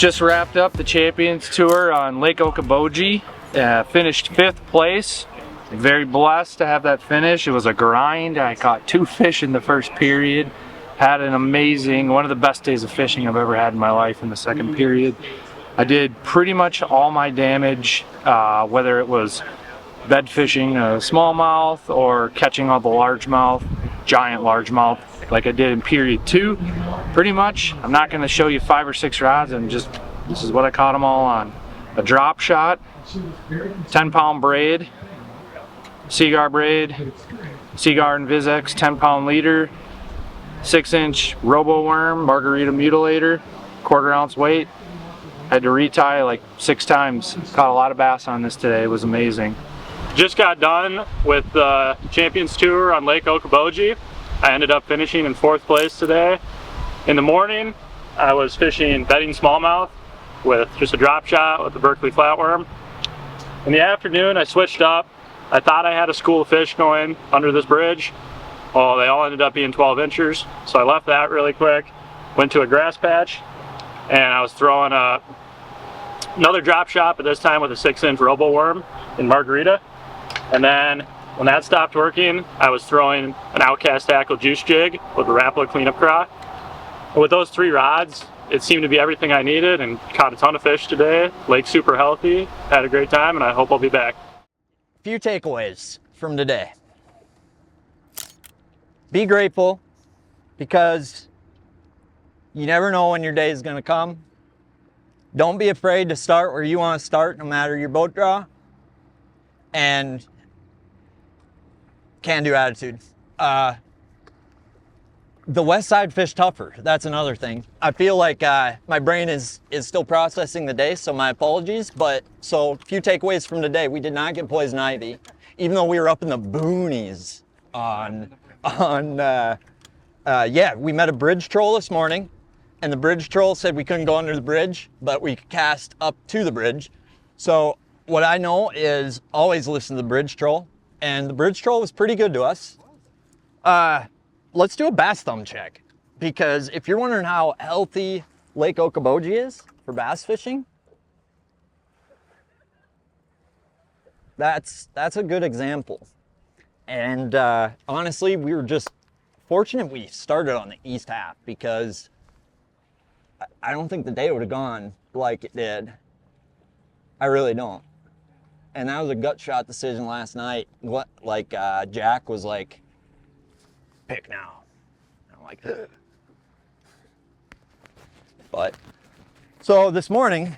Just wrapped up the Champions Tour on Lake Okoboji. Finished 5th place. Very blessed to have that finish. It was a grind. I caught 2 fish in the first period. Had an amazing, one of the best days of fishing I've ever had in my life in the second period. I did pretty much all my damage, whether it was bed fishing a smallmouth or catching all the largemouth, giant largemouth, like I did in period 2. Pretty much, I'm not going to show you 5 or 6 rods, and just this is what I caught them all on. A drop shot, 10-pound braid, Seaguar braid, Seaguar and Vizex 10-pound leader, 6-inch robo worm, margarita mutilator, 1/4 ounce weight. Had to retie like 6 times. Caught a lot of bass on this today. It was amazing. Just got done with the Champions Tour on Lake Okoboji. I ended up finishing in 4th place today. In the morning, I was fishing bedding smallmouth with just a drop shot with the Berkeley flatworm. In the afternoon, I switched up. I thought I had a school of fish going under this bridge. Oh, they all ended up being 12 inchers. So I left that really quick, went to a grass patch, and I was throwing another drop shot, but this time with a 6-inch robo worm in margarita. And then when that stopped working, I was throwing an Outcast tackle juice jig with a Rapala cleanup craw. And with those 3 rods, it seemed to be everything I needed, and caught a ton of fish today. Lake's super healthy, had a great time, and I hope I'll be back. Few takeaways from today. Be grateful, because you never know when your day is going to come. Don't be afraid to start where you want to start, no matter your boat draw. And can-do attitude. The west side fish tougher. That's another thing. I feel like my brain is still processing the day, so my apologies. But so, few takeaways from today. We did not get poison ivy, even though we were up in the boonies yeah, we met a bridge troll this morning, and the bridge troll said we couldn't go under the bridge, but we could cast up to the bridge. So what I know is always listen to the bridge troll, and the bridge troll was pretty good to us. Let's do a bass thumb check, because if you're wondering how healthy Lake Okoboji is for bass fishing, that's a good example. And honestly, we were just fortunate we started on the east half, because I don't think the day would have gone like it did. I really don't. And that was a gut shot decision last night. Like Jack was like, pick now. And I'm like, ugh. But so this morning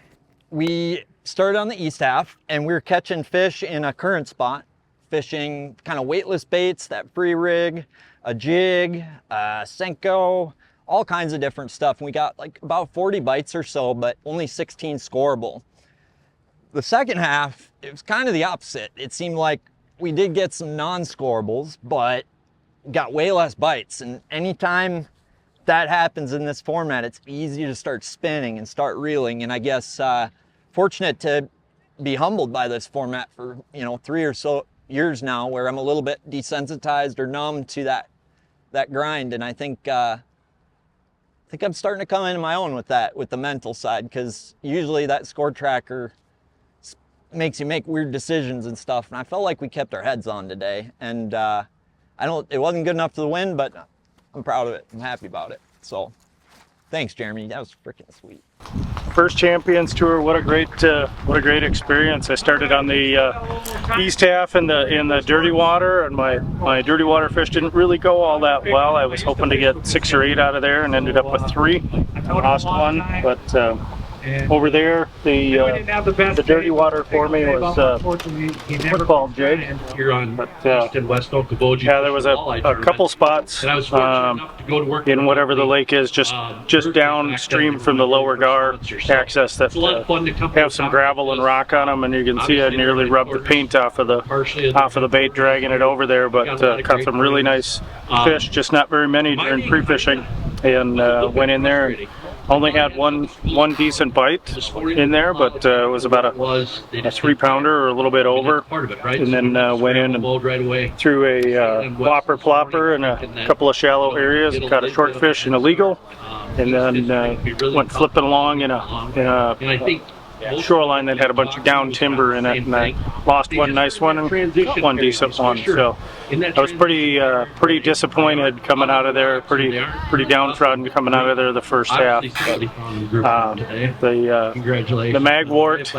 we started on the east half, and we were catching fish in a current spot, fishing kind of weightless baits, that free rig, a jig, Senko, all kinds of different stuff. And we got like about 40 bites or so, but only 16 scoreable. The second half, it was kind of the opposite. It seemed like we did get some non-scoreables, but got way less bites. And anytime that happens in this format, it's easy to start spinning and start reeling. And I guess fortunate to be humbled by this format for 3 or so years now, where I'm a little bit desensitized or numb to that grind. And I think I'm starting to come into my own with that, with the mental side, because usually that score tracker makes you make weird decisions and stuff. And I felt like we kept our heads on today. And it wasn't good enough to the win, but I'm proud of it. I'm happy about it. So thanks, Jeremy. That was freaking sweet. First Champions Tour, what a great experience. I started on the east half in the dirty water, and my dirty water fish didn't really go all that well. I was hoping to get 6 or 8 out of there, and ended up with 3. I lost 1, but over there, the dirty water for me was football jig. But yeah, there was a couple spots in whatever the lake is, just downstream from the lower gar access that have some gravel and rock on them, and you can see I nearly rubbed the paint off of the bait dragging it over there. But caught some really nice fish, just not very many during pre-fishing, and went in there and only had one decent bite in there, but it was about a 3-pounder or a little bit over. And then went in and threw a whopper plopper in a couple of shallow areas and caught a short fish and a legal. And then went flipping along in a shoreline that had a bunch of down timber in it, and I lost one nice one and got one decent one. So I was pretty disappointed coming out of there, pretty downtrodden coming out of there the first half. But, the magwort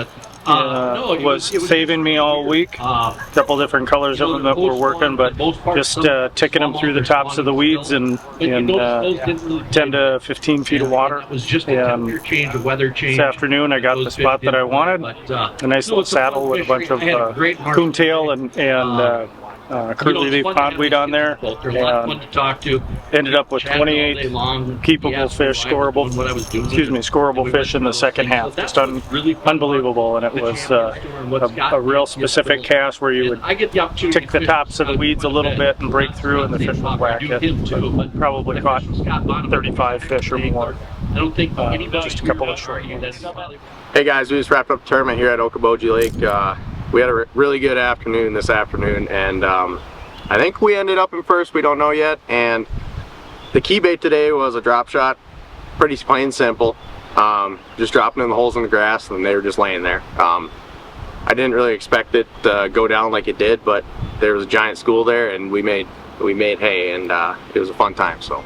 was saving me all week. A couple different colors of them that were working, but just ticking them through the tops of the weeds in 10 to 15 feet of water. This afternoon I got the spot that I wanted, a nice little saddle with a bunch of coontail and curly-leaf pondweed on there, and ended up with 28 keepable fish, scoreable fish in the second half. Just unbelievable, and it was a real specific cast where you would tick the tops of the weeds a little bit and break through, and the fish would whack it. Probably caught 35 fish or more. Just a couple of short ones. Hey guys, we just wrapped up the tournament here at Okoboji Lake. We had a really good afternoon this afternoon, and I think we ended up in first. We don't know yet. And the key bait today was a drop shot, pretty plain simple. Just dropping in the holes in the grass, and they were just laying there. I didn't really expect it to go down like it did, but there was a giant school there, and we made hay, and it was a fun time. So.